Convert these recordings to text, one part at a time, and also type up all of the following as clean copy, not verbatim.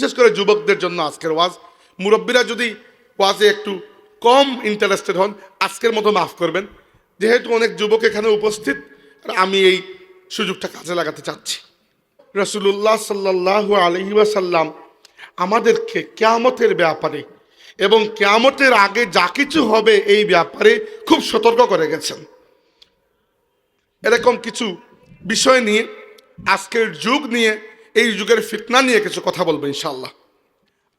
বিশেষ করে যুবকদের জন্য আজকের ওয়াজ। মুরব্বীরা যদি ওয়াজে একটু কম ইন্টারেস্টেড হন, আজকের মতো মাফ করবেন, যেহেতু অনেক যুবক এখানে উপস্থিত, আমি এই সুযোগটা কাজে লাগাতে চাচ্ছি। রাসূলুল্লাহ সাল্লাল্লাহু আলাইহি ওয়াসাল্লাম আমাদেরকে কিয়ামতের ব্যাপারে এবং কিয়ামতের আগে যা কিছু হবে এই ব্যাপারে খুব সতর্ক করে গেছেন। এরকম কিছু বিষয় নিয়ে, আজকের যুগ নিয়ে, এই যুগের ফিতনা নিয়ে কিছু কথা বলবো ইনশাআল্লাহ।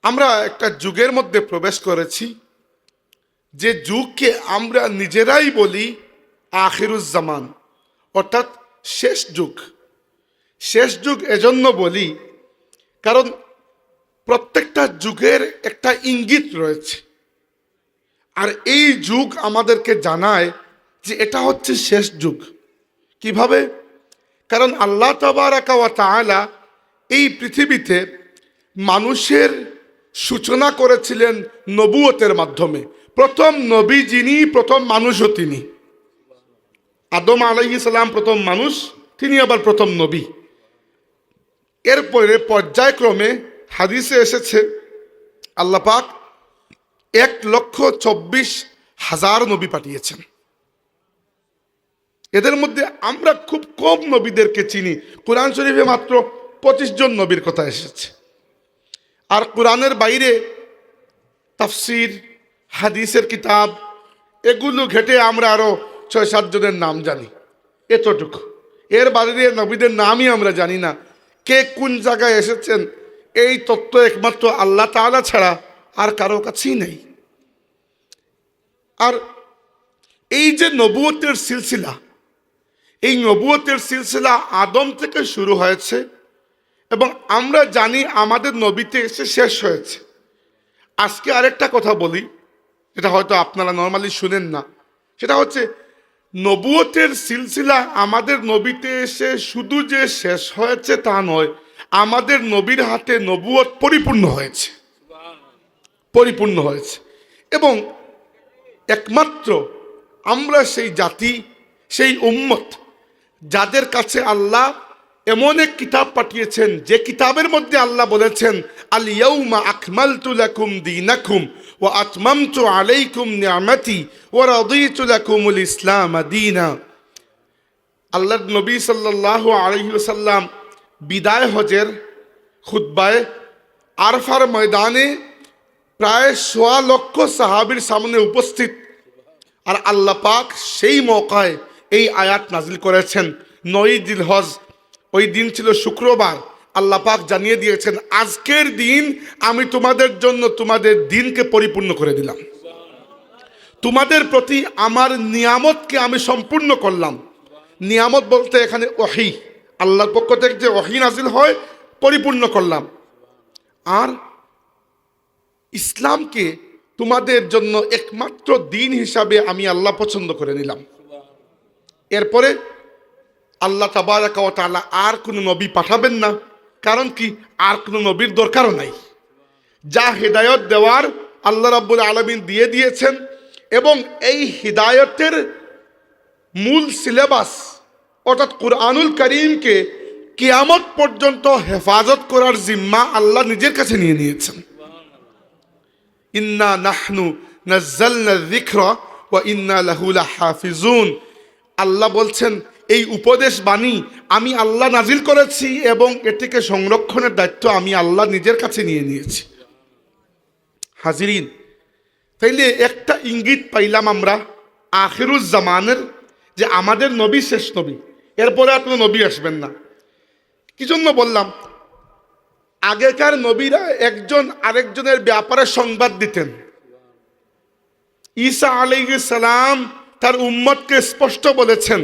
আমরা একটা যুগের মধ্যে প্রবেশ করেছি, যে যুগকে আমরা নিজেরাই বলি আখিরুজ্জামান, অর্থাৎ শেষ যুগ। শেষ যুগ এজন্য বলি কারণ প্রত্যেকটা যুগের একটা ইঙ্গিত রয়েছে, আর এই যুগ আমাদেরকে জানায় যে এটা হচ্ছে শেষ যুগ। কিভাবে? কারণ আল্লাহ তাবারাকা ওয়া তাআলা এই পৃথিবীতে মানুষের সূচনা করেছিলেন নবুয়তের মাধ্যমে। প্রথম নবী যিনি, প্রথম মানুষও তিনি। আদম আলাইহিস সালাম প্রথম মানুষ, তিনি আবার প্রথম নবী। এরপরে পর্যায়ক্রমে হাদিসে এসেছে আল্লাহ পাক 1,24,000 নবী পাঠিয়েছেন। এদের মধ্যে আমরা খুব কম নবীদেরকে চিনি। কোরআন শরীফে মাত্র 25 জন নবীর কথা এসেছে, আর কোরআনের বাইরে তাফসির, হাদিসের কিতাব, এগুলো ঘেটে আমরা আরো 6-7 জনের নাম জানি, এতটুকু। এর বাইরে নবীদের নামই আমরা জানি না। কে কোন জায়গায় এসেছেন এই তত্ত্ব একমাত্র আল্লাহ তাআলা ছাড়া আর কারো কাছেই নেই। আর এই যে নবুয়তের সিলসিলা, এই নবুয়তের সিলসিলা আদম থেকে শুরু হয়েছে এবং আমরা জানি আমাদের নবীতে এসে শেষ হয়েছে। আজকে আরেকটা কথা বলি, যেটা হয়তো আপনারা নর্মালি শুনেন না, সেটা হচ্ছে নবুয়তের সিলসিলা আমাদের নবীতে এসে শুধু যে শেষ হয়েছে তা নয়, আমাদের নবীর হাতে নবুয়ত পরিপূর্ণ হয়েছে, পরিপূর্ণ হয়েছে। এবং একমাত্র আমরা সেই জাতি, সেই উম্মত, যাদের কাছে আল্লাহ এমন এক কিতাব পাঠিয়েছেন যে কিতাবের মধ্যে আল্লাহ বলেছেন আল ইয়াউমা আকমালতু লাকুম দীনাকুম ওয়া আতমামতু আলাইকুম নি'মাতি ওয়া রাদিতু লাকুমুল ইসলাম দীনা। আল্লাহর নবী সাল্লাল্লাহু আলাইহি ওয়াসাল্লাম বিদায় হজের খুতবায় আরফার ময়দানে প্রায় 1.25 লক্ষ সাহাবীর সামনে উপস্থিত, আর আল্লাহ পাক সেই মৌকায় এই আয়াত নাজিল করেছেন। 9 জিলহজ, ওই দিন ছিল শুক্রবার। আল্লাহ পাক জানিয়ে দিয়েছেন, আজকের দিন আমি তোমাদের জন্য তোমাদের দিনকে পরিপূর্ণ করে দিলাম, তোমাদের প্রতি আমার নিয়ামতকে আমি সম্পূর্ণ করলাম। নিয়ামত বলতে এখানে ওহী, আল্লাহর পক্ষ থেকে যে ওহী নাজিল হয়, পরিপূর্ণ করলাম। আর ইসলামকে তোমাদের জন্য একমাত্র দিন হিসাবে আমি আল্লাহ পছন্দ করে নিলাম। এরপরে আল্লাহ তাবারাকা ওয়া তাআলা আর কোনো নবী পাঠাবেন না, কারণ কি আর কোনো নবীর দরকারও নাই। যা হিদায়ত দেওয়ার আল্লাহ রাব্বুল আলামিন দিয়ে দিয়েছেন, এবং এই হিদায়তের মূল সিলেবাস অর্থাৎ কুরআনুল কারীমকে কিয়ামত পর্যন্ত হেফাজত করার জিম্মা আল্লাহ নিজের কাছে নিয়ে নিয়েছেন। ইন্না নাহনু নাজ্জালনা যিকরা ওয়া ইন্না লাহু লাহাফিজুন। আল্লাহ বলছেন এই উপদেশ বাণী আমি আল্লাহ নাজিল করেছি এবং এটিকে সংরক্ষণের দায়িত্ব আমি আল্লাহ নিজের কাছে নিয়ে নিয়েছি। হাজিরিন, তাইলে একটা ইঙ্গিত পাইলাম আমরা আখিরুজ্জামানের, যে আমাদের নবী শেষ নবী, এরপরে আর কোনো নবী আসবেন না। কি জন্য বললাম? আগেকার নবীরা একজন আরেকজনের ব্যাপারে সংবাদ দিতেন। ঈসা আলাইহিস সালাম তার উম্মতকে স্পষ্ট বলেছেন,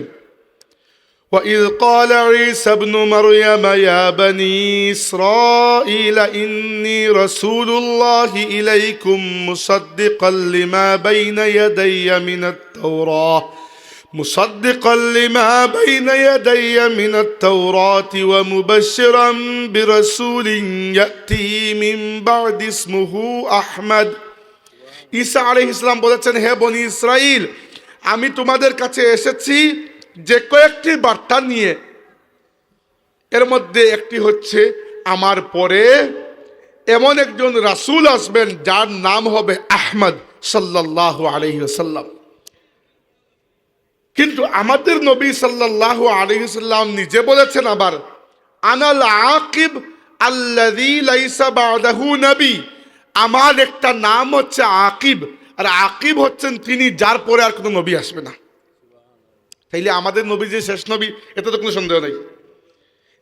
وَإِذْ قَالَ عِيسَى ابْنُ مَرْيَمَ يَا بَنِي إِسْرَائِيلَ إِنِّي رَسُولُ اللَّهِ إِلَيْكُمْ مُصَدِّقًا لِمَا بَيْنَ يَدَيَّ مِنَ التَّوْرَاةِ وَمُبَشِّرًا بِرَسُولٍ يَأْتِي مِنْ بَعْدِ اسْمُهُ أَحْمَدُ। ঈসা আলাইহিস সালাম বলেছেন, হে বনি ইসরাইল, আমি তোমাদের কাছে এসেছি যে কয়েকটি বার্তা নিয়ে। এর মধ্যে একটি হচ্ছে আমার পরে এমন একজন রাসূল আসবেন যার নাম হবে আহমদ সাল্লাল্লাহু আলাইহি ওয়াসাল্লাম। কিন্তু আমাদের নবী সাল্লাল্লাহু আলাইহি ওয়াসাল্লাম নিজে বলেছেন আবার, আনাল আকিব আল্লাযী লাইসা বা'দাহু নবী, আমার একটা নাম হচ্ছে আকিব, আর আকিব হচ্ছেন তিনি যার পরে আর কোনো নবী আসবে না। তাইলে আমাদের নবী যে শেষ নবী, এতে তো কোনো সন্দেহ নেই।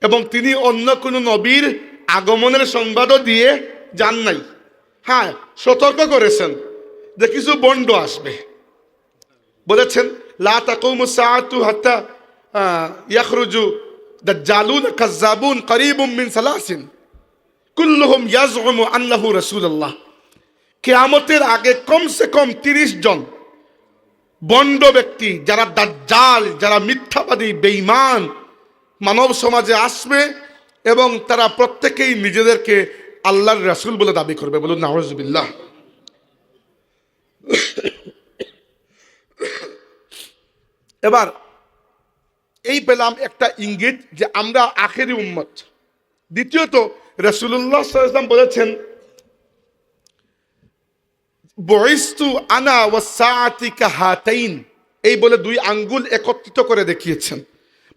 এবং তিনি অন্য কোনো নবীর আগমনের সংবাদও দিয়ে যান নাই। হ্যাঁ, সতর্ক করেছেন যে কিছু বন্ড আসবে। বলেছেন লা তাকুমু সাআতু হাত্তা ইয়াখরুজু দাজ্জালুন কাযাবুন করিবুম মিন সালাসিন কুল্লুহুম ইয়াজউমু আন্নাহু রাসূলুল্লাহ। কিয়ামতের আগে কমসে কম 30 জন বন্ড ব্যক্তি, যারা দাজ্জাল, যারা মিথ্যাবাদী বেঈমান মানব সমাজে আসবে এবং তারা প্রত্যেকেই নিজেদেরকে আল্লাহর রাসূল বলে দাবি করবে। বলুন নাউযুবিল্লাহ। এবার এই পেলাম একটা ইঙ্গিত যে আমরা আখেরি উম্মত। দ্বিতীয়ত রাসূলুল্লাহ সাল্লাল্লাহু আলাইহি ওয়াসাল্লাম বলেছেন, বুইস্তু আনা ওয়াসসাআতি কাহাতাইন, এই বলে দুই আঙ্গুল একত্রিত করে দেখিয়েছেন।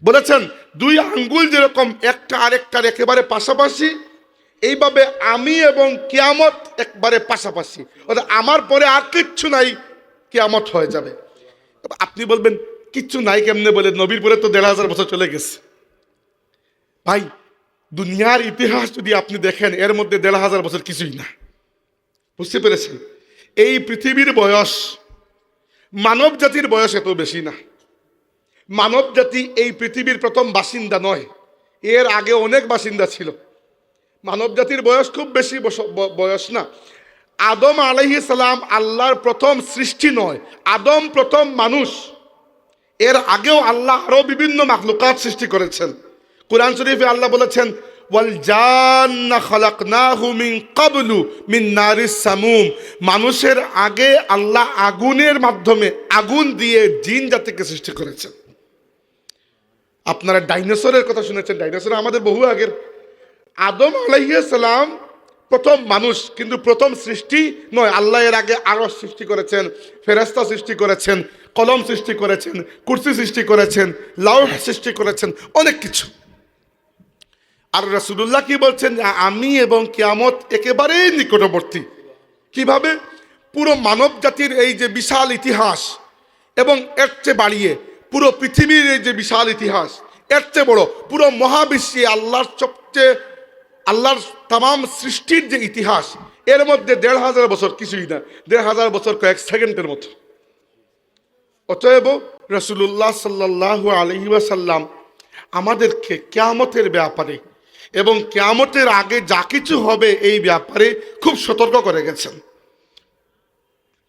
বলেছেন দুই আঙ্গুল যেরকম একটা আরেকটার একেবারে পাশাপাশি, এইভাবে আমি এবং কিয়ামত একবারে পাশাপাশি, অর্থাৎ আমার পরে আর কিচ্ছু নাই, কিয়ামত হয়ে যাবে। আপনি বলবেন কিচ্ছু নাই কেমনে বলে, নবীর পরে তো ১৫০০ বছর চলে গেছে। ভাই, দুনিয়ার ইতিহাস যদি আপনি দেখেন, এর মধ্যে ১৫০০ বছর কিছুই না। বুঝতে পেরেছেন? এই পৃথিবীর বয়স, মানব জাতির বয়স এত বেশি না। মানব জাতি এই পৃথিবীর প্রথম বাসিন্দা নয়, এর আগে অনেক বাসিন্দা ছিল। মানব জাতির বয়স খুব বেশি বয়স না। আদম আলাইহিস সালাম আল্লাহর প্রথম সৃষ্টি নয়, আদম প্রথম মানুষ। এর আগেও আল্লাহ আরো বিভিন্ন মাখলুকাত সৃষ্টি করেছেন। কুরআন শরীফে আল্লাহ বলেছেন, ওয়াল জান্না খালাকনাহু মিন ক্বাবলু মিন নারিস সামুম, মানুষের আগে আল্লাহ আগুনের মাধ্যমে, আগুন দিয়ে জিন জাতিকে সৃষ্টি করেছেন। আপনারা ডাইনোসরের কথা শুনেছেন, ডাইনোসর আমাদের বহু আগের। আদম আলাইহিস সালাম প্রথম মানুষ, কিন্তু প্রথম সৃষ্টি নয়। আল্লাহ এর আগে আরশ সৃষ্টি করেছেন, ফেরেশতা সৃষ্টি করেছেন, কলম সৃষ্টি করেছেন, কুরসি সৃষ্টি করেছেন, লাউহ সৃষ্টি করেছেন, অনেক কিছু। আর রাসূলুল্লাহ কি বলছেন, আমি এবং কিয়ামত একেবারেই নিকটবর্তী। কিভাবে? পুরো মানব জাতির এই যে বিশাল ইতিহাস, এবং এর চেয়ে বাড়িয়ে পুরো পৃথিবীর এই যে বিশাল ইতিহাস, এর চেয়ে বড় পুরো মহাবিশ্বে আল্লাহর তাম সৃষ্টির যে ইতিহাস, এর মধ্যে ১৫০০ বছর কিছুই না। ১৫০০ বছর কয়েক সেকেন্ডের মতো। অতএব রাসূলুল্লাহ সাল্লাল্লাহু আলাইহি ওয়াসাল্লাম আমাদেরকে কিয়ামতের ব্যাপারে এবং কিয়ামতের আগে যা কিছু হবে এই ব্যাপারে খুব সতর্ক করে গেছেন।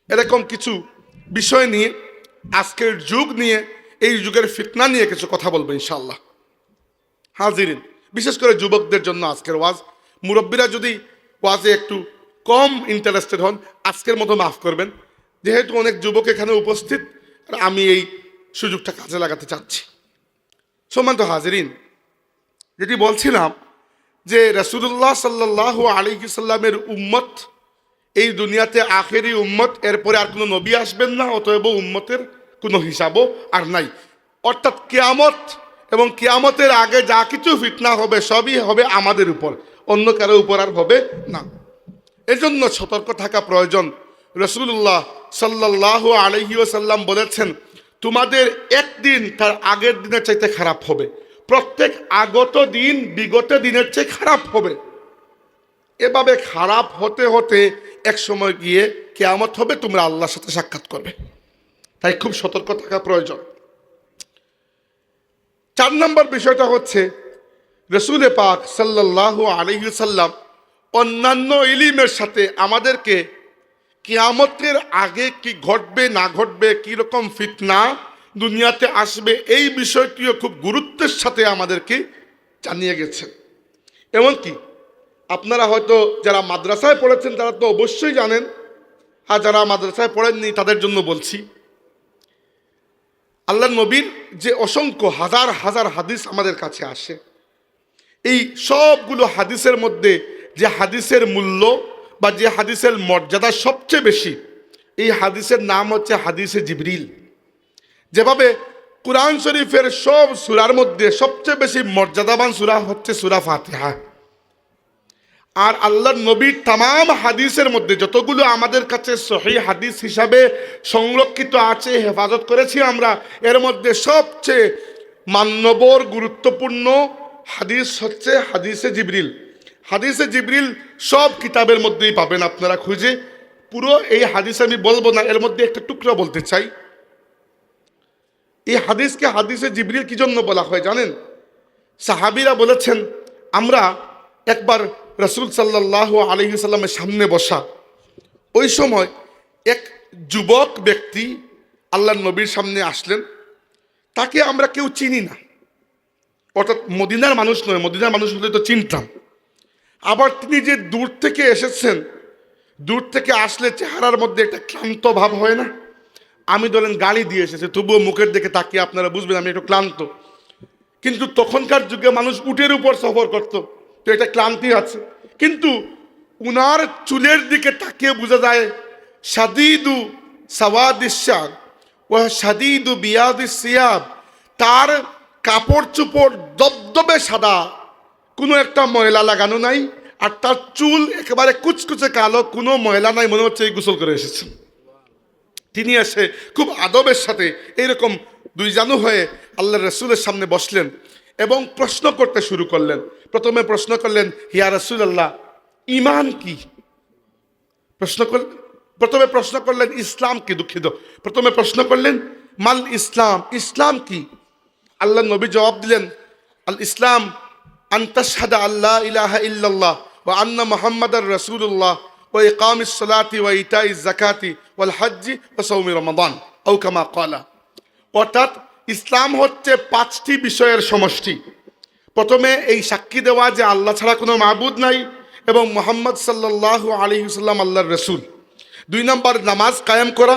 এরকম কিছু বিষয় নিয়ে, আজকের যুগ নিয়ে, এই যুগের ফিতনা নিয়ে কিছু কথা বলবো ইনশাআল্লাহ। হাজিরিন, বিশেষ করে যুবকদের জন্য আজকের ওয়াজ। মুরব্বীরা যদি ওয়াজে একটু কম ইন্টারেস্টেড হন, আজকের মতো মাফ করবেন, যেহেতু অনেক যুবক এখানে উপস্থিত, আর আমি এই সুযোগটা কাজে লাগাতে চাচ্ছি। সম্মানিত হাজিরিন, যেটি বলছিলাম যে রাসূলুল্লাহ সাল্লাল্লাহু আলাইহি সাল্লামের উম্মত এই দুনিয়াতে আখেরি উম্মত, এরপরে আর কোনো নবী আসবেন না, অতএব উম্মতের কোনো হিসাবও আর নাই। অর্থাৎ কিয়ামত এবং কিয়ামতের আগে যা কিছু ফিতনা হবে সবই হবে আমাদের উপর, অন্য কারো উপর আর হবে না। এজন্য সতর্ক থাকা প্রয়োজন। রাসূলুল্লাহ সাল্লাল্লাহু আলাইহি ওয়াসাল্লাম বলেছেন, তোমাদের একদিন তার আগের দিনের চাইতে খারাপ হবে, প্রত্যেক আগত দিন বিগত দিনের চেয়ে খারাপ হবে। এভাবে খারাপ হতে হতে এক সময় গিয়ে কিয়ামত হবে, তোমরা আল্লাহর সাথে সাক্ষাৎ করবে। তাই খুব সতর্ক থাকা প্রয়োজন। ৪ নম্বর বিষয়টা হচ্ছে, রাসূল পাক সাল্লাল্লাহু আলাইহি ওয়াসাল্লাম অন্যান্য ইলমের সাথে আমাদেরকে কিয়ামতের আগে কি ঘটবে না ঘটবে, কীরকম ফিতনা দুনিয়াতে আসবে, এই বিষয়টিও খুব গুরুত্বের সাথে আমাদেরকে জানিয়ে গেছেন। এমনকি আপনারা হয়তো যারা মাদ্রাসায় পড়েছেন তারা তো অবশ্যই জানেন, আর যারা মাদ্রাসায় পড়েননি তাদের জন্য বলছি, আল্লাহ নবীর যে অসংখ্য হাজার হাজার হাদিস আমাদের কাছে আসে, এই সবগুলো হাদিসের মধ্যে যে হাদিসের মূল্য বা যে হাদিসের মর্যাদা সবচেয়ে বেশি, এই হাদিসের নাম হচ্ছে হাদিসে জিবরিল। যেভাবে কুরআন শরীফের সব সূরার মধ্যে সবচেয়ে বেশি মর্যাদাবান সূরা হচ্ছে সূরা ফাতিহা, আর আল্লাহর নবীর তামাম হাদিসের মধ্যে যতগুলো আমাদের কাছে সহিহ হাদিস হিসাবে সংরক্ষিত আছে, হেফাজত করেছি আমরা, এর মধ্যে সবচেয়ে মান্যবর গুরুত্বপূর্ণ হাদিস হচ্ছে হাদিসে জিবরিল। হাদিসে জিবরিল সব কিতাবের মধ্যেই পাবেন আপনারা খুঁজে। পুরো এই হাদিস আমি বলবো না, এর মধ্যে একটা টুকরা বলতে চাই। এই হাদিসকে হাদিসে জিবরিল কি জন্য বলা হয় জানেন? সাহাবীরা বলেছেন, আমরা একবার রাসূল সাল্লাল্লাহু আলাইহি সাল্লামের সামনে বসা, ওই সময় এক যুবক ব্যক্তি আল্লাহর নবীর সামনে আসলেন। তাকে আমরা কেউ চিনি না, অর্থাৎ মদিনার মানুষ নয়, মদিনার মানুষ হলে তো চিনতাম। আবার তিনি যে দূর থেকে এসেছেন, দূর থেকে আসলে চেহারার মধ্যে একটা ক্লান্ত ভাব হয় না? আমি ধরেন গাড়ি দিয়ে এসেছি, তবুও মুখের দিকে তাকিয়ে আপনারা বুঝবেন আমি একটু ক্লান্ত। কিন্তু তখনকার যুগে মানুষ উটের উপর সফর করতো, তো এটা ক্লান্তি আছে। কিন্তু উনার চুলের দিকে তাকিয়ে বোঝা যায় শাদীদু সাওয়াদিস শার ওয়া শাদীদু বিয়াদিস সিয়াব, তার কাপড় চোপড় দবদবে সাদা, কোনো একটা ময়লা লাগানো নাই, আর তার চুল একেবারে কুচকুচে কালো, কোনো ময়লা নাই, মনে হচ্ছে এই গোসল করে এসেছেন। তিনি এসে খুব আদবের সাথে এইরকম দুই জানু হয়ে আল্লাহ রসুলের সামনে বসলেন এবং প্রশ্ন করতে শুরু করলেন। প্রথমে প্রশ্ন করলেন, ইয়া রাসূলুল্লাহ, ঈমান কি? প্রথমে প্রশ্ন করলেন ইসলাম কি, দুঃখিত, প্রথমে প্রশ্ন করলেন মাল ইসলাম, ইসলাম কি? আল্লাহ নবী জবাব দিলেন, আল ইসলাম আন তাশহাদা আল্লা ইলাহা ইল্লাল্লাহ ওয়া আন্না মুহাম্মাদার রাসূলুল্লাহ ওয়া ইকামিস সালাতি ওয়া ইতাইজ যাকাতি ওয়াল হজ্জি ওয়া সাওমি রমাদান আও কামা ক্বালা। অর্থাৎ ইসলাম হচ্ছে 5টি বিষয়ের সমষ্টি। প্রথমে এই সাক্ষী দেওয়া যে আল্লাহ ছাড়া কোনো মাবুদ নাই এবং মুহাম্মদ সাল্লাল্লাহু আলাইহি ওয়াসাল্লাম আল্লাহর রাসূল। 2 নম্বর নামাজ কায়েম করা,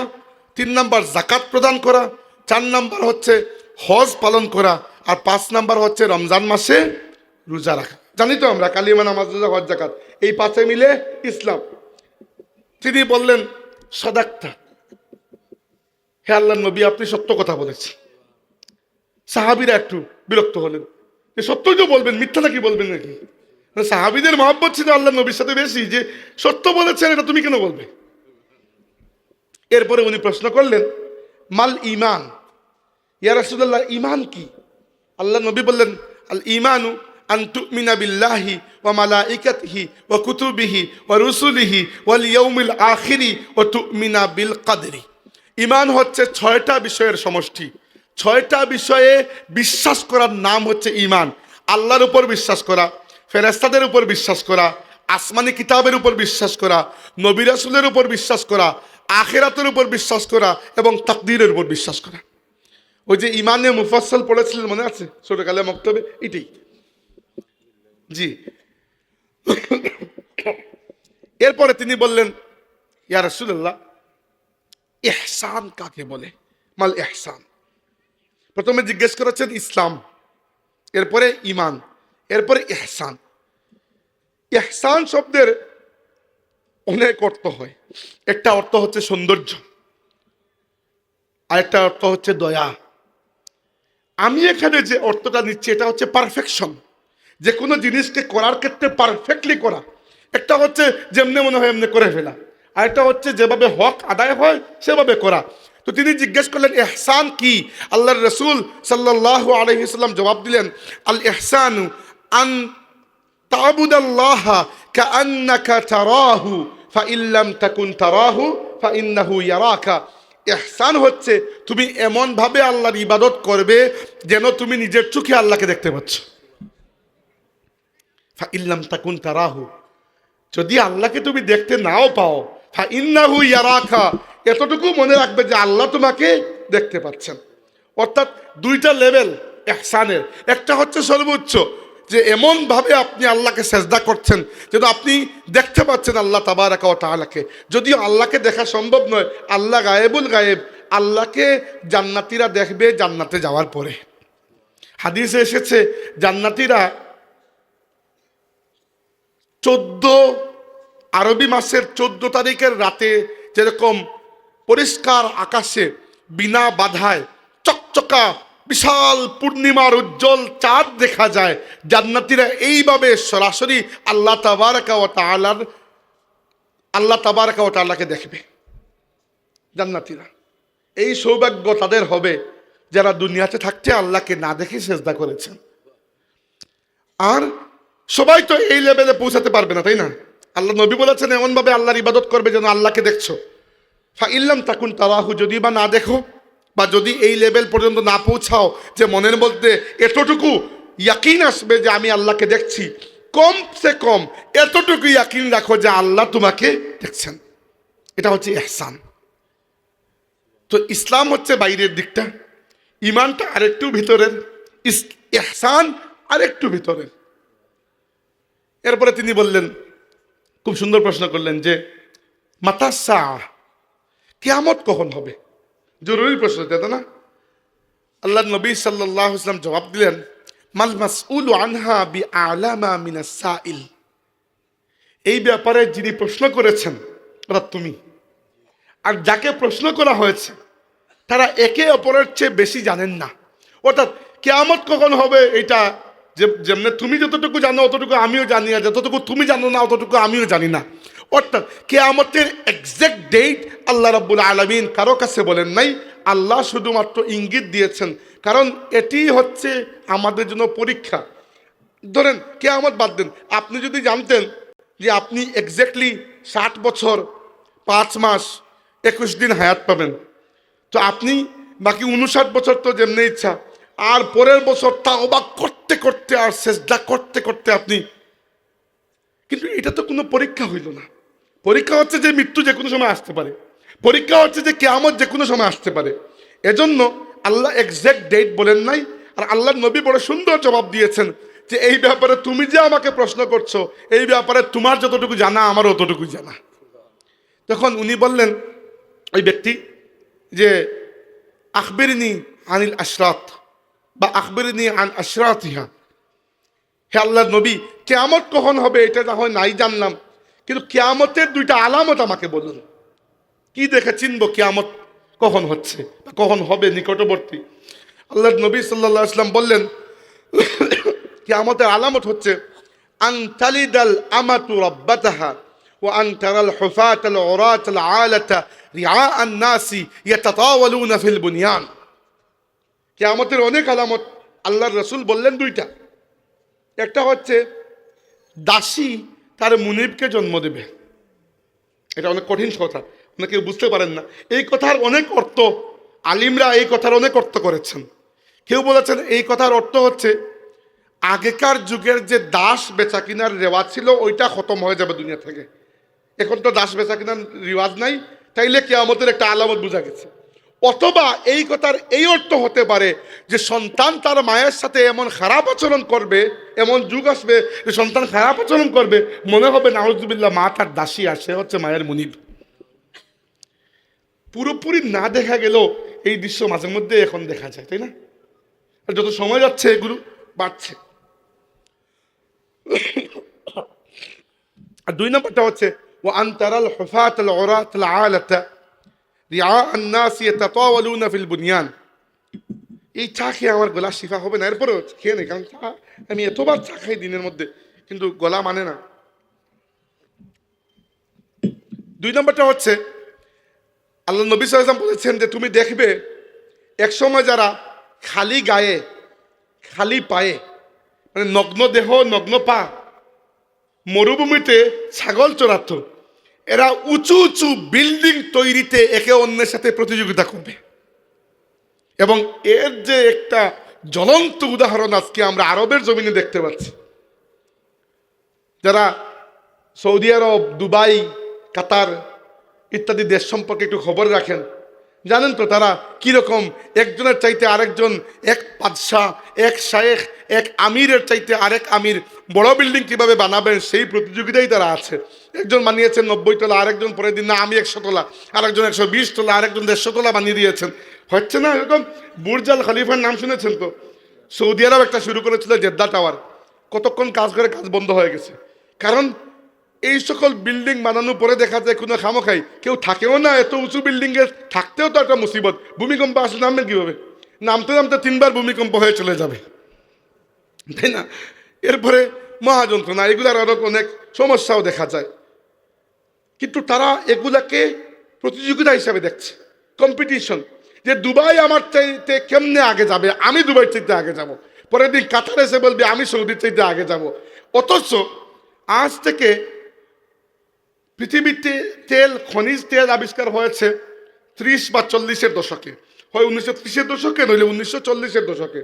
3 নম্বর যাকাত প্রদান করা, 4 নম্বর হচ্ছে হজ পালন করা, আর 5 নম্বর হচ্ছে রমজান মাসে রোজা রাখা। জানি তো আমরা কালিমা, নামাজ, রোজা, হজ, যাকাত, এই 5 মিলে ইসলাম। তিনি বললেন সাদাক্তা, হে আল্লাহর নবী, আপনি সত্য কথা বলেছেন। সাহাবীরা একটু বিরক্ত হলেন, সত্যই তো বলবেন, মিথ্যা নাকি বলবেন নাকি? সাহাবীদের মহব্বত ছিল আল্লাহর নবীর সাথে বেশি, যে সত্য বলেছেন এটা তুমি কেন বলবে? এরপরে উনি প্রশ্ন করলেন মাল ঈমান, ইয়া রাসূলুল্লাহ, ঈমান কি? আল্লাহ নবী বললেন, আল ঈমানু আন তুমিনা বিল্লাহি ওয়া মালাইকাতিহি ওয়া কুতুবিহি ওয়া রুসুলিহি ওয়াল ইয়াউমিল আখিরি ওয়া তুমিনা বিল কদরি। ঈমান হচ্ছে 6টা বিষয়ের সমষ্টি। 6টা বিষয়ে বিশ্বাস করার নাম হচ্ছে ঈমান। আল্লাহর উপর বিশ্বাস করা, ফেরেশতাদের উপর বিশ্বাস করা, আসমানি কিতাবের উপর বিশ্বাস করা, নবী রাসূলের উপর বিশ্বাস করা, আখিরাতের উপর বিশ্বাস করা এবং তাকদীরের উপর বিশ্বাস করা। ওই যে ইমানে মুফাসসাল পড়েছিলেন, মনে আছে ছোটকালে মক্তবে? এটাই জি। এরপরে তিনি বললেন, ইয়া রাসূলুল্লাহ, ইহসান কাকে বলে? মাল ইহসান। প্রথমে জিজ্ঞেস করেছেন ইসলাম, এরপরে ঈমান, এরপরে ইহসান। ইহসান শব্দের অনেক অর্থ হয়। একটা অর্থ হচ্ছে সৌন্দর্য, আরেকটা অর্থ হচ্ছে দয়া। আমি এখানে যে অর্থটা নিচ্ছি এটা হচ্ছে পারফেকশন, যে কোনো জিনিসকে করার ক্ষেত্রে পারফেক্টলি করা। একটা হচ্ছে যেমনি মনে হয় এমনি করে ফেলা, আরেকটা হচ্ছে যেভাবে হক আদায় হয় সেভাবে করা। তো তিনি জিজ্ঞেস করলেন ইহসান কি? আল্লাহর রাসূল সাল্লাল্লাহু আলাইহি ওয়াসাল্লাম জবাব দিলেন, আল ইহসানু আন তা'বুদাল্লাহা কাআন্নাকা তারাহু ফাইন লাম তাকুন তারাহু ফাইন্নাহু ইয়ারাকা। ইহসান হচ্ছে তুমি এমন ভাবে আল্লাহর ইবাদত করবে যেন তুমি নিজের চোখে আল্লাহকে দেখতে পাচ্ছ। ফাইন লাম তাকুন তারাহু, যদি আল্লাহকে তুমি দেখতে নাও পাও, ফাইন্নাহু ইয়ারাকা, এতটুকু মনে রাখবে যে আল্লাহ তোমাকে দেখতে পাচ্ছেন। অর্থাৎ 2টা লেভেল ইহসানের। একটা হচ্ছে সর্বোচ্চ, যে এমন ভাবে আপনি আল্লাহকে সেজদা করছেন যেন আপনি দেখতে পাচ্ছেন আল্লাহ তাবারাকা ওয়া তাআলাকে। যদিও আল্লাহকে দেখা সম্ভব নয়, আল্লাহ গায়েবুল গায়েব, আল্লাহকে জান্নাতীরা দেখবে জান্নাতে যাওয়ার পরে। হাদিসে এসেছে জান্নাতীরা 14 আরবি মাসের 14 তারিখের রাতে যেরকম পরিষ্কার আকাশে বিনা বাধায় চকচকা বিশাল পূর্ণিমার উজ্জ্বল চাঁদ দেখা যায়, জান্নাতীরা এইভাবে সরাসরি আল্লাহ তাবারাকা ওয়া তাআলাকে দেখবে। জান্নাতীরা, এই সৌভাগ্য তাদের হবে যারা দুনিয়াতে থাকতে আল্লাহকে না দেখে সেজদা করেছেন। আর সবাই তো এই লেভেলে পৌঁছাতে পারবে না, তাই না? আল্লাহ নবী বলেছেন এমন ভাবে আল্লাহর ইবাদত করবে যেন আল্লাহকে দেখছো। ফাইল্লাম তাকুন তারাহু, যদি বা না দেখো বা যদি এই লেভেল পর্যন্ত না পৌঁছাও যে মনের মধ্যে এতটুকু ইয়াকিন আসবে যে আমি আল্লাহকে দেখছি, কমসে কম এতটুকু ইয়াকিন রাখো যে আল্লাহ তোমাকে দেখছেন। এটা হচ্ছে ইহসান। তো ইসলাম হচ্ছে বাইরের দিকটা, ইমানটা আরেকটু ভিতরের, ইহসান আরেকটু ভিতরের। এরপরে তিনি বললেন, খুব সুন্দর প্রশ্ন করলেন যে মাতা সাআ, কিয়ামত কখন হবে? জরুরি প্রশ্ন, তাই না? আল্লাহ নবী সাল্লাল্লাহু আলাইহি ওয়াসাল্লাম জবাব দিলেন, মাল মাসউলু আনহা বিআলামা মিনাস সাইল। এই ব্যাপারে যিনি প্রশ্ন করেছেন ওরা তুমি, আর যাকে প্রশ্ন করা হয়েছে তারা একে অপরের চেয়ে বেশি জানেন না। অর্থাৎ কিয়ামত কখন হবে এটা যেমনি তুমি যতটুকু জানো অতটুকু আমিও জানি, আর যতটুকু তুমি জানো না অতটুকু আমিও জানি না। অর্থাৎ কিয়ামতের এক্সাক্ট ডেট আল্লাহ রাব্বুল আলামিন কারো কাছে বলেন নাই, আল্লাহ শুধুমাত্র ইঙ্গিত দিয়েছেন। কারণ এটি হচ্ছে আমাদের জন্য পরীক্ষা। ধরেন কিয়ামত বাদ দেন, আপনি যদি জানতেন যে আপনি এক্স্যাক্টলি 60 বছর 5 মাস 21 দিন হায়াত পাবেন, তো আপনি বাকি 59 বছর তো যেমনি ইচ্ছা, আর পরের বছর তাওবা করতে করতে আর সেজদা করতে করতে আপনি, কিন্তু এটা তো কোনো পরীক্ষা হইল না। পরীক্ষা হচ্ছে যে মৃত্যু যে কোনো সময় আসতে পারে, পরীক্ষা হচ্ছে যে কিয়ামত যে কোনো সময় আসতে পারে। এজন্য আল্লাহ এক্সাক্ট ডেট বলেন নাই। আর আল্লাহ নবী বড় সুন্দর জবাব দিয়েছেন যে এই ব্যাপারে তুমি যে আমাকে প্রশ্ন করছো, এই ব্যাপারে তোমার যতটুকু জানা আমার অতটুকু জানা। তখন উনি বললেন, ওই ব্যক্তি, যে আখবিরনি আনিল আশরাত বা আখবিরনি আন আশরাতিহা, হে আল্লাহর নবী, কিয়ামত কখন হবে এটা না হয় নাই জানলাম, কিন্তু কিয়ামতের 2টা আলামত আমাকে বলুন। কি দেখে চিনবো কিয়ামত কখন হচ্ছে বা কখন হবে নিকটবর্তী? আল্লাহর নবী সাল্লাল্লাহু আলাইহি ওয়াসাল্লাম বললেন, কিয়ামতের আলামত হচ্ছে আন তালিদাল আমাতু রাব্বাতাহা ওয়া আন তারাল হুফাতাল উরাতাল আলাতা রিআআন নাসি ইয়াতাতাওয়ালুনা ফিল বুনিয়ান। কিয়ামতের অনেক আলামত আল্লাহর রাসূল বললেন 2টা। একটা হচ্ছে দাসী তার মুনিবকে জন্ম দেবে। এটা অনেক কঠিন কথা, অনেকে বুঝতে পারেন না। এই কথার অনেক অর্থ, আলিমরা এই কথার অনেক অর্থ করেছেন। কেউ বলেছেন এই কথার অর্থ হচ্ছে আগেকার যুগের যে দাস বেচা কিনার রেওয়াজ ছিল ওইটা খতম হয়ে যাবে দুনিয়া থেকে। এখন তো দাস বেচা কিনার রিওয়াজ নাই, তাইলে কিয়ামতের একটা আলামত বোঝা গেছে। অথবা এই কথার এই অর্থ হতে পারে যে সন্তান তার মায়ের সাথে এমন খারাপ আচরণ করবে, এমন যুগ আসবে যে সন্তান খারাপ আচরণ করবে, মনে হবে নাউজুবিল্লাহ মা তার দাসী, আসে হচ্ছে মায়ের মুনিব। পুরোপুরি না দেখা গেলেও এই দৃশ্য মাঝে মধ্যে এখন দেখা যায়, তাই না? আর যত সময় যাচ্ছে এগুলো বাড়ছে। আর 2 নম্বরটা হচ্ছে ওয়া আন তারাল হুফাতাল উরাতাল আলাতা রিআআন নাসি ইয়াতাতাওয়ালুনা ফিল বুনিয়ান। এই চা খেয়ে আমার গলা শিফা হবে না, এরপরেও খেয়ে নেই, কারণ চা আমি এতবার চা খাই দিনের মধ্যে, কিন্তু গলা মানে না। 2 নম্বরটা হচ্ছে আল্লাহ নবী সাল্লাল্লাহু আলাইহি ওয়াসাল্লাম বলেছেন যে তুমি দেখবে একসময় যারা খালি গায়ে খালি পায়ে, মানে নগ্ন দেহ নগ্ন পা মরুভূমিতে ছাগল চড়াতো, এরা উঁচু উঁচু বিল্ডিং তৈরিতে একে অন্যের সাথে প্রতিযোগিতা করবে। এবং এর যে একটা জ্বলন্ত উদাহরণ আজকে আমরা আরবের জমিনে দেখতে পাচ্ছি। যারা সৌদি আরব, দুবাই, কাতার ইত্যাদি দেশ সম্পর্কে একটু খবর রাখেন, জানেন তো তারা কিরকম একজনের চাইতে আরেকজন, এক বাদশাহ, এক শায়েখ, এক আমিরের চাইতে আরেক আমির বড় বিল্ডিং কিভাবে বানাবেন সেই প্রতিযোগিতাই তারা আছে। একজন বানিয়েছেন 90 তলা, আরেকজন পরের দিন না আমি 100 তলা, আরেকজন 120 তলা, আরেকজন 150 তলা বানিয়ে দিয়েছেন। হচ্ছে না এরকম? বুর্জ আল খলিফার নাম শুনেছেন তো? সৌদি আরব একটা শুরু করেছিল জেদ্দা টাওয়ার, কতক্ষণ কাজ করে কাজ বন্ধ হয়ে গেছে। কারণ এই সকল বিল্ডিং বানানোর পরে দেখা যায় কোনো খামোখাই কেউ থাকেও না, এত উঁচু বিল্ডিংয়ে থাকতেও তো একটা মুসিবত। ভূমিকম্প আসলে নামবেন কীভাবে? নামতে নামতে 3বার ভূমিকম্প হয়ে চলে যাবে, তাই না? এরপরে মহাযন্ত্রণা, এগুলার আরও অনেক সমস্যাও দেখা যায়। কিন্তু তারা এগুলাকে প্রতিযোগিতা হিসাবে দেখছে, কম্পিটিশন, যে দুবাই আমার চাইতে কেমনে আগে যাবে, আমি দুবাইয়ের চাইতে আগে যাব। পরের দিন কাতার এসে বলবে আমি সৌদির চাইতে আগে যাব। অথচ আজ থেকে পৃথিবীতে খনিজ তেল আবিষ্কার হয়েছে 30 বা 40-এর দশকে, হয় 1930-এর দশকে, নইলে 1940-এর দশকে।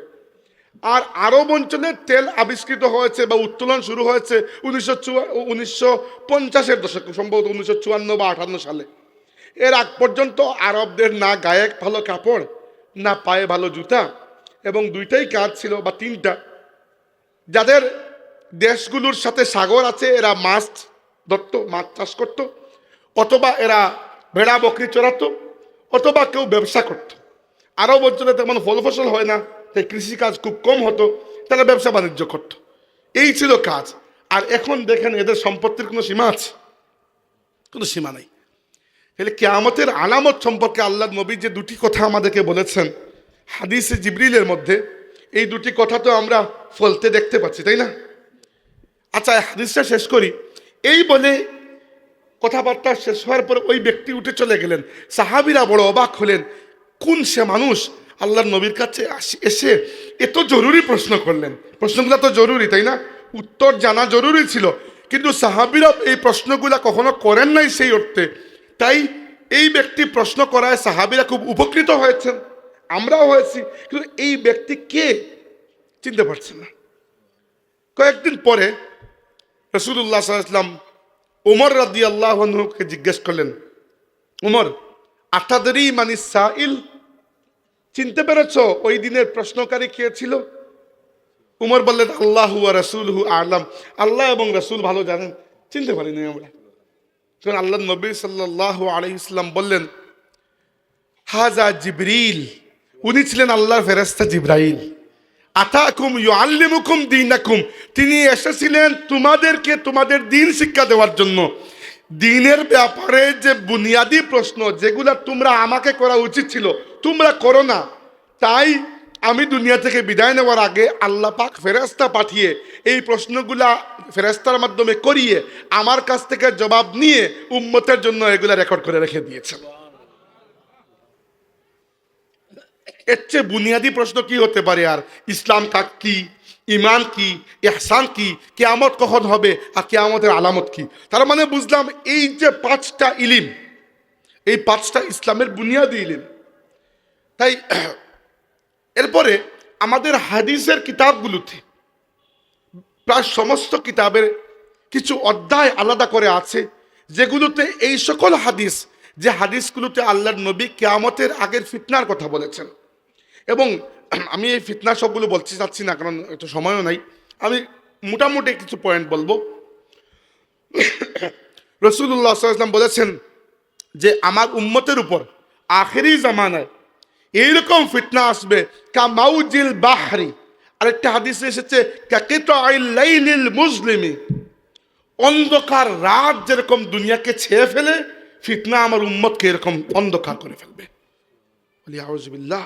আর আরব অঞ্চলে তেল আবিষ্কৃত হয়েছে বা উত্তোলন শুরু হয়েছে 1950-এর দশকে, সম্ভবত 1954 বা 58 সালে। এর আগ পর্যন্ত আরবদের না গায়ে ভালো কাপড়, না পায়ে ভালো জুতা, এবং দুইটাই কাজ ছিল বা তিনটা। যাদের দেশগুলোর সাথে সাগর আছে এরা মাছ ধরতো, মাছ চাষ করত, অথবা এরা ভেড়া বকরি চড়াতো, অথবা কেউ ব্যবসা করত। আরব অঞ্চলে তেমন ফল ফসল হয় না, তাই কৃষিকাজ খুব কম হতো, তারা ব্যবসা বাণিজ্য করত। এই ছিল কাজ। আর এখন দেখেন এদের সম্পত্তির কোনো সীমা আছে? কোনো সীমা নাই। তাহলে কিয়ামতের আলামত সম্পর্কে আল্লাহ নবী যে দুটি কথা আমাদেরকে বলেছেন হাদিসে জিবরিলের মধ্যে, এই দুটি কথা তো আমরা ফলতে দেখতে পাচ্ছি, তাই না? আচ্ছা, হাদিসটা শেষ করি। এই বলে কথাবার্তা শেষ হওয়ার পর ওই ব্যক্তি উঠে চলে গেলেন। সাহাবীরা বড় অবাক হলেন, কোন সে মানুষ আল্লাহর নবীর কাছে এসে এত জরুরি প্রশ্ন করলেন। প্রশ্নগুলো তো জরুরি, তাই না? উত্তর জানা জরুরি ছিল, কিন্তু সাহাবীরা এই প্রশ্নগুলা কখনো করেন নাই সেই অর্থে। তাই এই ব্যক্তি প্রশ্ন করায় সাহাবীরা খুব উপকৃত হয়েছেন, আমরাও হয়েছি। কিন্তু এই ব্যক্তি কে চিনতে পারছেন না। কয়েকদিন পরে রাসূলুল্লাহ সাল্লাল্লাহু আলাইহি ওয়াসাল্লাম ওমর রাদিয়াল্লাহু আনহুকে জিজ্ঞেস করলেন, ওমর, আতাদরি মানিস সাইল, চিনতে পেরেছ ওই দিনের প্রশ্নকারী কে ছিল? উমর বললেন, আল্লাহু ওয়া রাসূলুহু আ'লাম, আল্লাহ এবং রাসূল ভালো জানেন, চিনতে পারিনি আমরা। তখন আল্লাহ নবী সাল্লাল্লাহু আলাইহি ওয়াসাল্লাম বললেন, হাজা জিবরিল, উনি ছিলেন আল্লাহর ফেরেশতা জিবরাইল। আতাকুম ইউআল্লিমুকুম দীনাকুম, তিনি এসেছিলেন তোমাদেরকে তোমাদের দ্বীন শিক্ষা দেওয়ার জন্য। দ্বীনের ব্যাপারে যে বুনিয়াদী প্রশ্ন যেগুলা তোমরা আমাকে করা উচিত ছিল তোমরা করো না, তাই আমি দুনিয়া থেকে বিদায় নেওয়ার আগে আল্লাহ পাক ফেরেশতা পাঠিয়ে এই প্রশ্নগুলা ফেরেশতার মাধ্যমে করিয়ে আমার কাছ থেকে জবাব নিয়ে উম্মতের জন্য এগুলা রেকর্ড করে রেখে দিয়েছেন। এর চেয়ে বুনিয়াদী প্রশ্ন কি হতে পারে? আর ইসলাম কি, ইমান কি, ইহসান কি, কিয়ামত কখন হবে, আর কিয়ামতের আলামত কি? তার মানে বুঝলাম এই যে 5টা ইলিম, এই 5টা ইসলামের বুনিয়াদী ইলিম। তাই এরপরে আমাদের হাদিসের কিতাবগুলোতে প্রায় সমস্ত কিতাবের কিছু অধ্যায় আলাদা করে আছে, যেগুলোতে এই সকল হাদিস, যে হাদিসগুলোতে আল্লাহর নবী কিয়ামতের আগের ফিতনার কথা বলেছেন। এবং আমি এই ফিতনা সবগুলো বলতে চাচ্ছি না, কারণ এত সময়ও নাই। আমি মোটামুটি কিছু পয়েন্ট বলবো। রাসূলুল্লাহ সাল্লাল্লাহু আলাইহি ওয়াসাল্লাম বলেছেন যে আমার উম্মতের উপর আখেরি জামানায় এইরকম ফিতনা আসবে কামাউজিল বাহরি। আরেকটা হাদিসে এসেছে কাকিতাইল লাইলিল মুজলিমি, অন্ধকার রাত যেরকম দুনিয়াকে ছেয়ে ফেলে, ফিতনা আমার উম্মতকে এরকম অন্ধকার করে ফেলবে। বলি আউযুবিল্লাহ।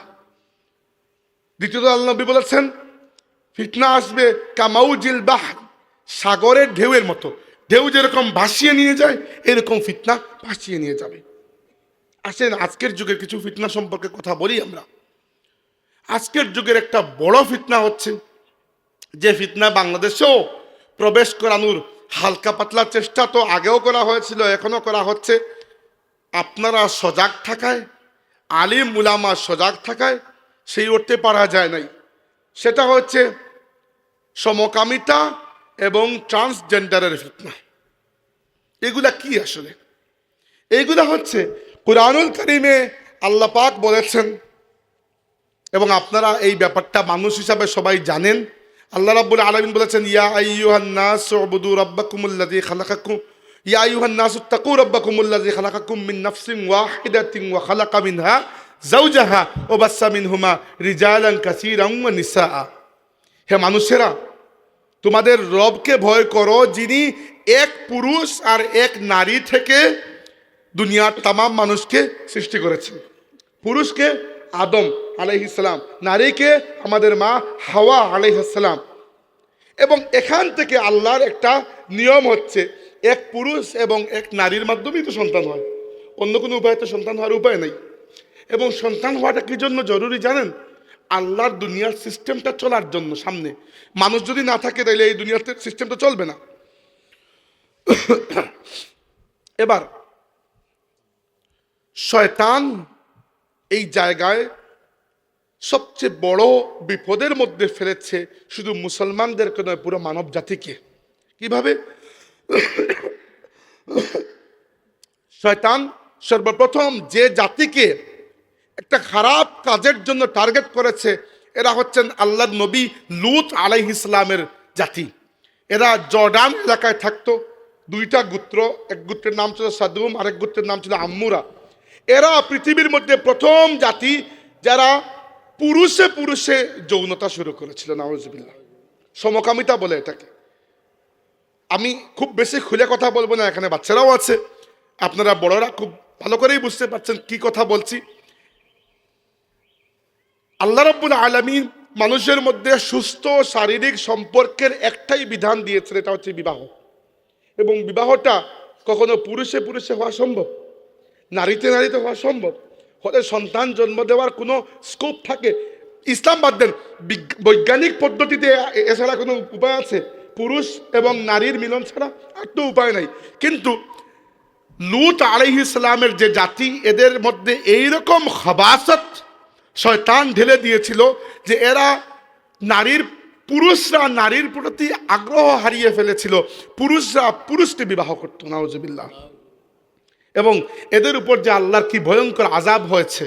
দ্বিতীয়ত আল্লাহ নবী বলেছেন ফিতনা আসবে কামাউজিল বাহর, সাগরের ঢেউয়ের মতো। ঢেউ যেরকম ভাসিয়ে নিয়ে যায়, এরকম ফিতনা ভাসিয়ে নিয়ে যাবে। আসেন আজকের যুগের কিছু ফিতনা সম্পর্কে কথা বলি আমরা। আজকের যুগের একটা বড় ফিতনা হচ্ছে, যে ফিতনা বাংলাদেশেও প্রবেশ করানোর হালকা পাতলা চেষ্টা তো আগেও করা হয়েছিল, এখনো করা হচ্ছে। আপনারা সজাগ থাকায়, আলিম উলামা সজাগ থাকায় সেই উঠতে পারা যায় নাই। সেটা হচ্ছে সমকামিতা এবং ট্রান্সজেন্ডারের ফিতনা। এগুলা কি আসলে? এইগুলা হচ্ছে কুরআনুল কারীমে আল্লাহ পাক বলেছেন, এবং আপনারা এই ব্যাপারটা মানুষ হিসাবে সবাই জানেন। আল্লাহ রাব্বুল আলামিন বলেছেন, ইয়া আইয়ুহান নাস উবুদু রাব্বাকুমুল্লাযী খালাকাকুম, ইয়া আইয়ুহান নাস তাকু রাব্বাকুমুল্লাযী খালাকাকুম মিন নাফসিন ওয়াহিদাতিন ওয়া খালাকা মিনহা যাওজাহা ওয়া বাসসা মিনহুমা রিজালান কাসীরান ওয়া নিসা। হে মানুষেরা, তোমাদের রবকে ভয় করো, যিনি এক পুরুষ আর এক নারী থেকে দুনিয়ার তাম মানুষকে সৃষ্টি করেছেন। পুরুষকে আদম আলাইহিসসালাম, নারীকে আমাদের মা হাওয়া আলাইহিসসালাম। এবং এখান থেকে আল্লাহর একটা নিয়ম হচ্ছে, এক পুরুষ এবং এক নারীর মাধ্যমেই তো সন্তান হয়, অন্য কোনো উপায়ে তো সন্তান হওয়ার উপায় নেই। এবং সন্তান হওয়াটা কি জন্য জরুরি জানেন? আল্লাহর দুনিয়ার সিস্টেমটা চলার জন্য। সামনে মানুষ যদি না থাকে তাহলে এই দুনিয়াতে সিস্টেমটা চলবে না। এবার শয়তান এই জায়গায় সবচেয়ে বড় বিপদের মধ্যে ফেলেছে শুধু মুসলমানদেরকে নয়, পুরো মানব জাতিকে। কিভাবে? শয়তান সর্বপ্রথম যে জাতিকে একটা খারাপ কাজের জন্য টার্গেট করেছে, এরা হচ্ছেন আল্লাহর নবী লূত আলাইহিস সালামের জাতি। এরা জর্ডান এলাকায় থাকতো। দুইটা গোত্র, এক গোত্রের নাম ছিল সাদুম, আরেক গোত্রের নাম ছিল আম্মুরা। এরা পৃথিবীর মধ্যে প্রথম জাতি যারা পুরুষে পুরুষে যৌনতা শুরু করেছিল। নাউজুবিল্লাহ, সমকামিতা বলে এটাকে। আমি খুব বেশি খুলে কথা বলবো না, এখানে বাচ্চারাও আছে, আপনারা বড়রা খুব ভালো করেই বুঝতে পারছেন কি কথা বলছি। আল্লাহ রাব্বুল আলামিন মানুষের মধ্যে সুস্থ শারীরিক সম্পর্কের একটাই বিধান দিয়েছেন, এটা হচ্ছে বিবাহ। এবং বিবাহটা কখনো পুরুষে পুরুষে হওয়া সম্ভব, নারীতে নারীতে হওয়া সম্ভব। হলে সন্তান জন্ম দেওয়ার কোনো স্কোপ থাকে। ইসলাম বাদ দেন, বৈজ্ঞানিক পদ্ধতিতে এছাড়া কোনো উপায় আছে? পুরুষ এবং নারীর মিলন ছাড়া আর তো উপায় নাই। কিন্তু লূত আলাইহিস সালামের যে জাতি, এদের মধ্যে এইরকম খবাসত শয়তান ঢেলে দিয়েছিল যে এরা পুরুষরা নারীর প্রতি আগ্রহ হারিয়ে ফেলেছিল, পুরুষরা পুরুষকে বিবাহ করত। নাউজুবিল্লাহ। এবং এদের উপর যে আল্লাহর কি ভয়ঙ্কর আযাব হয়েছে,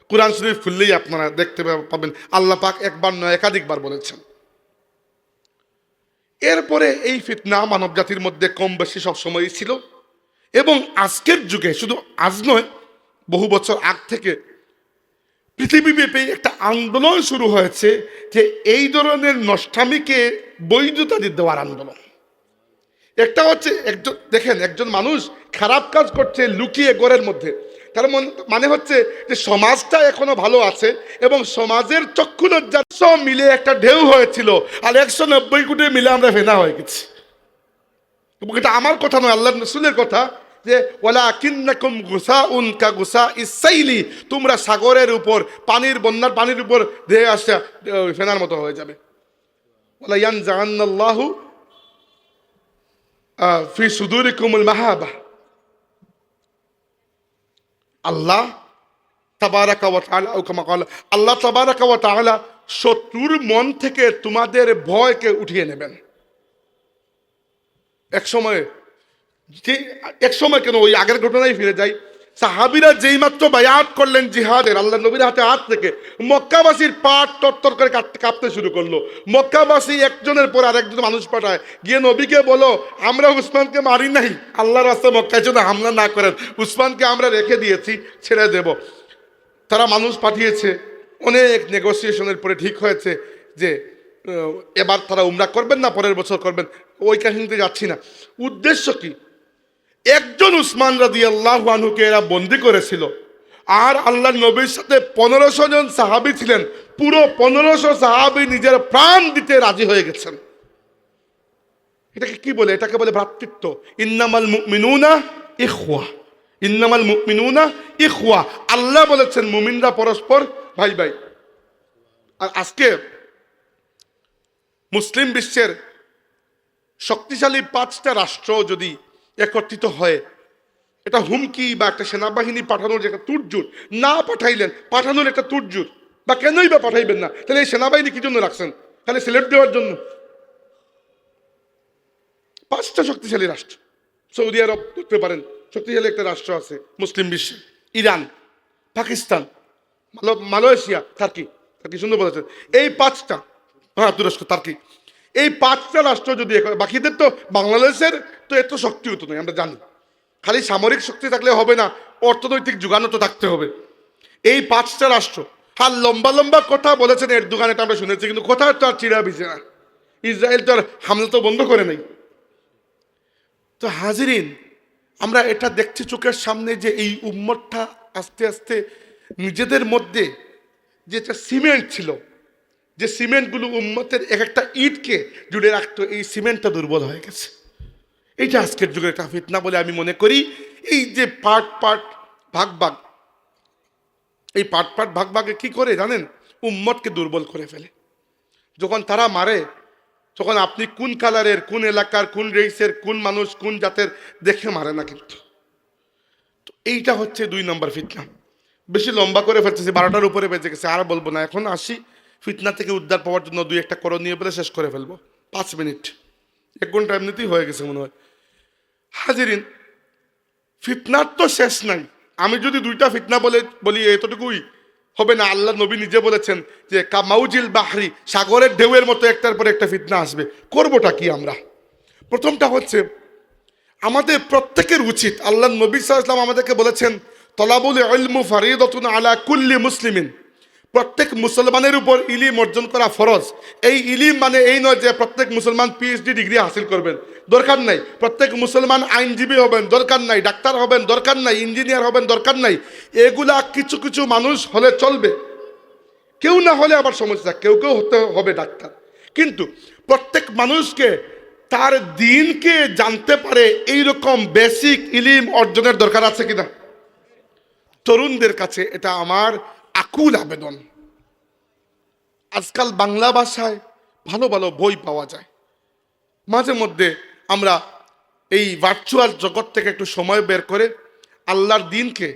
কুরআন শরীফ খুললেই আপনারা দেখতে পাবেন। আল্লাহ পাক একবার নয় একাধিকবার বলেছেন। এরপরে এই ফিতনা মানব জাতির মধ্যে কম বেশি সবসময়ই ছিল। এবং আজকের যুগে, শুধু আজ নয়, বহু বছর আগ থেকে পৃথিবীব্যাপী একটা আন্দোলন শুরু হয়েছে যে এই ধরনের নষ্টামিকে বৈধতা দেওয়ার আন্দোলন। একটা হচ্ছে দেখেন, একজন মানুষ খারাপ কাজ করছে লুকিয়ে ঘরের মধ্যে, তার মানে হচ্ছে যে সমাজটা এখনো ভালো আছে এবং সমাজের চক্ষু লজ্জা সব মিলে একটা ঢেউ হয়েছিল, আর 190 কোটি মিলে আমরা ফেনা হয়ে গেছি। এবং এটা আমার কথা নয়, আল্লাহর রাসূলের কথা, যে ওয়ালাকিন্নাকুম গুসাউন কা গুসাইস সাইলি, তোমরা সাগরের উপর বন্যার পানির উপর ধেয়ে আসছে ফেনার মতো হয়ে যাবে। ওয়ালা ইয়ানজাআন্নাল্লাহু ফি সুদুরিকুমুল মাহাবা। আল্লাহ তাবারাকা ওয়া তাআলা, আল্লাহ তাবারাকা ওয়া তাআলা শত্রুর মন থেকে তোমাদের ভয়কে উঠিয়ে নেবেন। এক সময় কেন, ওই আগের ঘটনায় ফিরে যাই। সাহাবীরা যেই মাত্র বায়াত করলেন জিহাদের, আল্লাহ নবীর হাতে হাত থেকে মক্কাবাসীর পাট তরতর করে কাঁপতে শুরু করলো। মক্কাবাসী একজনের পর আরেকজন মানুষ পাঠায়, গিয়ে নবীকে বলো, আমরা উসমানকে মারি নাই, আল্লাহর রাস্তায় মক্কায় যেন হামলা না করেন, উসমানকে আমরা রেখে দিয়েছি, ছেড়ে দেব। তারা মানুষ পাঠিয়েছে। অনেক নেগোসিয়েশনের পরে ঠিক হয়েছে যে এবার তারা উমরা করবেন না, পরের বছর করবেন। ওই কাহিনীতে যাচ্ছি না। উদ্দেশ্য কি? একজন উসমান রাদিয়াল্লাহু আনহুকে এরা বন্দী করেছিল, আর আল্লাহর নবীর সাথে 1500 জন সাহাবী ছিলেন। পুরো 1500 সাহাবী নিজের প্রাণ দিতে রাজি হয়ে গেছেন। এটাকে কি বলে? এটাকে বলে ভ্রাতৃত্ব। ইন্নামাল মুমিনুনা ইখওয়া, ইন্নামাল মুমিনুনা ইখওয়া। আল্লাহ বলেছেন মুমিনরা পরস্পর ভাই ভাই। আর আজকে মুসলিম বিশ্বের শক্তিশালী 5টা রাষ্ট্র যদি একত্রিত হয়, এটা হুমকি বা একটা সেনাবাহিনী পাঠানোর যে একটা তুড়জুড়, না পাঠানোর একটা তুড়জুড়, বা কেনই বা পাঠাইবেন না? তাহলে এই সেনাবাহিনী কি জন্য রাখছেন? খালি সিলেট দেওয়ার জন্য? 5টা শক্তিশালী রাষ্ট্র, সৌদি আরব ধরতে পারেন, শক্তিশালী একটা রাষ্ট্র আছে মুসলিম বিশ্বে, ইরান, পাকিস্তান, মালয়েশিয়া, টার্কি সুন্দর বলেছেন। এই 5টা, হ্যাঁ তুরস্ক, টার্কি, এই 5টা রাষ্ট্র যদি, বাকিদের তো বাংলাদেশের তো এত শক্তি হতো নয়, আমরা জানি। খালি সামরিক শক্তি থাকলে হবে না, অর্থনৈতিক যোগানও তো থাকতে হবে। এই 5টা রাষ্ট্র, আর লম্বা লম্বা কথা বলেছেন এরদোগান, এটা আমরা শুনেছি, কিন্তু কোথায় তো আর চিরা ভিজে না। ইসরায়েল তো আর হামলা তো বন্ধ করে নেই। তো হাজিরিন, আমরা এটা দেখছি চোখের সামনে যে এই উম্মতটা আস্তে আস্তে নিজেদের মধ্যে যেটা সিমেন্ট ছিল, যে সিমেন্টগুলো উম্মতের এক একটা ইটকে জুড়ে রাখতো, এই সিমেন্টটা দুর্বল হয়ে গেছে। এইটা আজকের যুগের একটা ফিতনা বলে আমি মনে করি। এই যে পার্ট পার্ট ভাগ ভাগ, এই পার্ট পার্ট ভাগ ভাগে কি করে জানেন? উম্মতকে দুর্বল করে ফেলে। যখন তারা মারে, তখন আপনি কোন কালারের, কোন এলাকার, কোন রেসের, কোন মানুষ, কোন জাতের দেখে মারে না কিন্তু। তো এইটা হচ্ছে 2 নম্বর ফিতনা। বেশি লম্বা করে ফেলতেছি, 12টার উপরে বেজে গেছে, আর বলবো না। এখন আসি ফিতনা থেকে উদ্ধার পাওয়ার জন্য 2-1টা করণীয় বলে শেষ করে ফেলবো। 5 মিনিট, 1 ঘন্টা এমনিতেই হয়ে গেছে মনে হয়। হাজিরিন, ফিতনার তো শেষ নাই। আমি যদি 2টা ফিতনা বলি এতটুকুই হবে না। আল্লাহ নবী নিজে বলেছেন যে কামাউজিল বাহরি, সাগরের ঢেউয়ের মতো একটার পর একটা ফিতনা আসবে। করবোটা কি আমরা? প্রথমটা হচ্ছে আমাদের প্রত্যেকের উচিত, আল্লাহ নবী সাল্লাল্লাহু আলাইহি ওয়াসাল্লাম আমাদেরকে বলেছেন তলাবুল ইলমু ফারিদাতুন আলা কুল্লি মুসলিমিন, প্রত্যেক মুসলমানের উপর ইলিম অর্জন করা ফরজ। এই ইলিম মানে এই নয় যে প্রত্যেক মুসলমান পিএইচডি ডিগ্রি হাসিল করবেন, দরকার নাই। প্রত্যেক মুসলমান আইনজীবী হবেন, দরকার নাই। ডাক্তার হবেন, দরকার নাই। ইঞ্জিনিয়ার হবেন, দরকার নাই। এগুলা কিছু কিছু মানুষ হলে চলবে, কেউ না হলে আবার সমস্যা, কেউ কেউ হতে হবে ডাক্তার। কিন্তু প্রত্যেক মানুষকে তার দিনকে জানতে পারে এইরকম বেসিক ইলিম অর্জনের দরকার আছে কিনা? তরুণদের কাছে এটা আমার আকুল আবেদন। আজকাল বাংলা ভাষায় ভালো ভালো বই পাওয়া যায়। মাঝে মধ্যে আমরা এই ভার্চুয়াল জগৎ থেকে একটু সময় বের করে আল্লাহর দিনকে,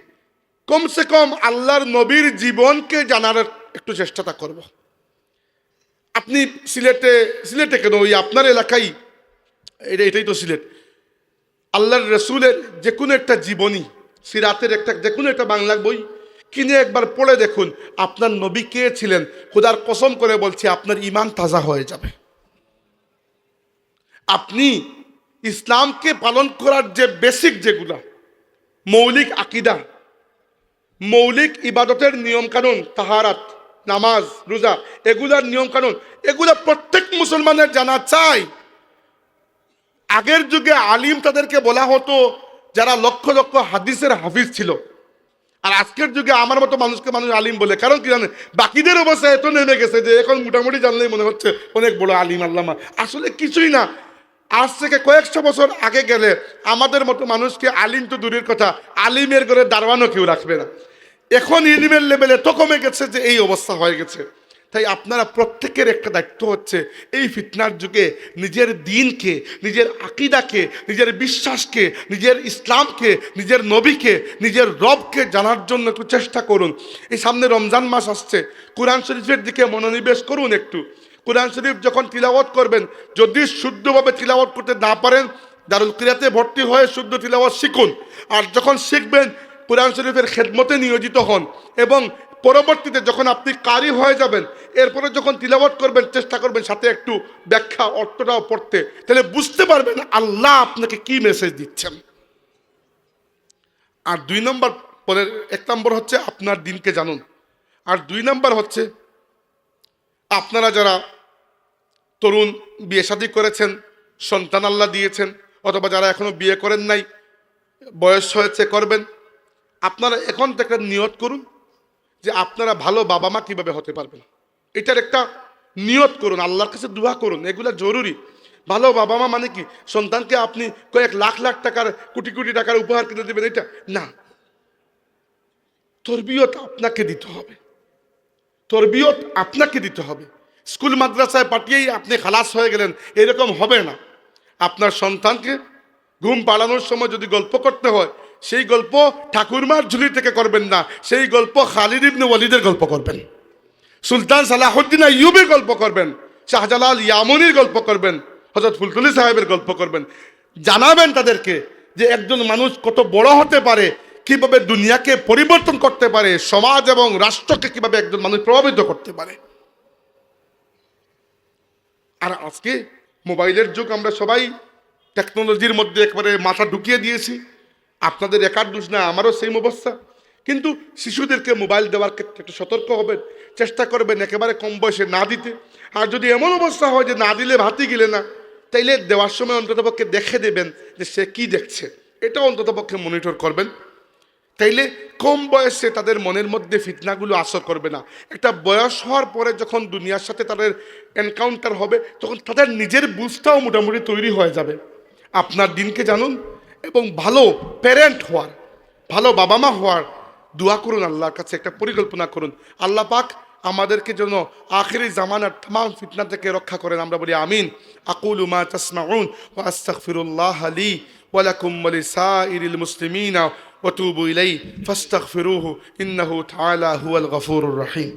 কমসে কম আল্লাহর নবীর জীবনকে জানার একটু চেষ্টাটা করব। আপনি সিলেটে কেন, ওই আপনার এলাকায়, এটাই তো সিলেট, আল্লাহর রসুলের যে কোনো একটা জীবনী, সিরাতের একটা যে কোনো একটা বাংলা বই কিনে একবার পড়ে দেখুন আপনার নবী কে ছিলেন। খোদার কসম করে বলছি আপনার ঈমান তাজা হয়ে যাবে। আপনি ইসলামকে পালন করার যে বেসিক, যেগুলা মৌলিক আকিদা, মৌলিক ইবাদতের নিয়ম কানুন, তাহারাত, নামাজ, রোজা, এগুলার নিয়ম কানুন, এগুলা প্রত্যেক মুসলমানের জানা চাই। আগের যুগে আলিম তাদেরকে বলা হতো যারা লক্ষ লক্ষ হাদিসের হাফিজ ছিল। আর আজকের যুগে আমার মতো মানুষকে মানুষ আলিম বলে। কারণ কি জানেন, বাকিদের অবস্থা এত নেমে গেছে যে এখন মোটামুটি জানলেই মনে হচ্ছে অনেক বড় আলিম আল্লামা। আসলে কিছুই না। আজ থেকে কয়েকশো বছর আগে গেলে আমাদের মতো মানুষকে আলিম তো দূরের কথা, আলিমের ঘরে দারওয়ানও কেউ রাখবে না। এখন ইলিমের লেভেলে তো কমে গেছে যে এই অবস্থা হয়ে গেছে। তাই আপনারা প্রত্যেকের একটা দায়িত্ব হচ্ছে এই ফিতনার যুগে নিজের দিনকে, নিজের আকিদাকে, নিজের বিশ্বাসকে, নিজের ইসলামকে, নিজের নবীকে, নিজের রবকে জানার জন্য একটু চেষ্টা করুন। এই সামনে রমজান মাস আসছে, কোরআন শরীফের দিকে মনোনিবেশ করুন একটু। কোরআন শরীফ যখন তিলাওয়াত করবেন, যদি শুদ্ধভাবে তিলাওয়াত করতে না পারেন, দারুল কিরাতে ভর্তি হয়ে শুদ্ধ তিলাওয়াত শিখুন। আর যখন শিখবেন কোরআন শরীফের খেদমতে নিয়োজিত হন, এবং পরবর্তীতে যখন আপনি কারি হয়ে যাবেন, এরপরে যখন তিলাওয়াত করবেন চেষ্টা করবেন সাথে একটু ব্যাখ্যা অর্থটাও পড়তে, তাহলে বুঝতে পারবেন আল্লাহ আপনাকে কি মেসেজ দিচ্ছেন। আর 2 নম্বর, পরের 1 নম্বর হচ্ছে আপনার দিনকে জানুন। আর 2 নম্বর হচ্ছে আপনারা যারা তরুণ, বিয়ে শাদী করেছেন, সন্তান আল্লাহ দিয়েছেন, অথবা যারা এখনো বিয়ে করেন নাই, বয়স হয়েছে, করবেন, আপনারা এখন থেকে নিয়ত করুন যে আপনারা ভালো বাবা মা কিভাবে হতে পারবেন। এটার একটা নিয়ত করুন, আল্লাহর কাছে দোয়া করুন। এগুলো জরুরি। ভালো বাবা মা মানে কি সন্তানকে আপনি কয়েক লাখ লাখ টাকার, কোটি কোটি টাকার উপহার কিনে দেবেন, এটা না। তরবিয়ত আপনাকে দিতে হবে, তরবিয়ত আপনাকে দিতে হবে। স্কুল মাদ্রাসায় পাঠিয়েই আপনি খালাস হয়ে গেলেন, এরকম হবে না। আপনার সন্তানকে ঘুম পাড়ানোর সময় যদি গল্প করতে হয়, সেই গল্প ঠাকুরমার ঝুলি থেকে করবেন না, সেই গল্প খালিদ ইবনে ওয়ালিদের গল্প করবেন, সুলতান সালাহুদ্দিন আইয়ুবের গল্প করবেন, শাহজালাল ইয়ামুনির গল্প করবেন, হযরত ফুলতুলি সাহেবের গল্প করবেন। জানাবেন তাদেরকে যে একজন মানুষ কত বড় হতে পারে, কিভাবে দুনিয়াকে পরিবর্তন করতে পারে, সমাজ এবং রাষ্ট্রকে কিভাবে একজন মানুষ প্রভাবিত করতে পারে। আর আজকে মোবাইলের যুগ, আমরা সবাই টেকনোলজির মধ্যে একেবারে মাথা ঢুকিয়ে দিয়েছি। আপনাদের একার দোষ না, আমারও সেম অবস্থা। কিন্তু শিশুদেরকে মোবাইল দেওয়ার ক্ষেত্রে একটু সতর্ক হবেন, চেষ্টা করবেন একেবারে কম বয়সে না দিতে। আর যদি এমন অবস্থা হয় যে না দিলে ভাতই গিলে না, তাইলে দেওয়ার সময় অন্ততপক্ষে দেখে দেবেন যে সে কি দেখছে, এটা অন্ততপক্ষে মনিটর করবেন। তাইলে কম বয়সে তাদের মনের মধ্যে ফিতনাগুলো আসর করবে না। একটা বয়স হওয়ার পরে যখন দুনিয়ার সাথে তাদের এনকাউন্টার হবে, তখন তাদের নিজের বুঝটাও মোটামুটি তৈরি হয়ে যাবে। আপনার দিনকে জানুন এবং ভালো প্যারেন্ট হওয়ার, ভালো বাবা মা হওয়ার দোয়া করুন, আল্লাহর কাছে একটা পরিকল্পনা করুন। আল্লাহ পাক আমাদেরকে যেন আখিরি জামানার तमाम ফিতনা থেকে রক্ষা করেন। আমরা বলি আমিন। আকুলু মা তাসমাউন ওয়া আস্তাগফিরুল্লাহ লি ওয়া লাকুম ওয়া লিসাইরিল মুসলিমিনা ওয়া তুবু ইলাইহি ফাস্তাগফিরুহু ইন্নাহু তাআলা হুয়াল গফুরুর রহিম।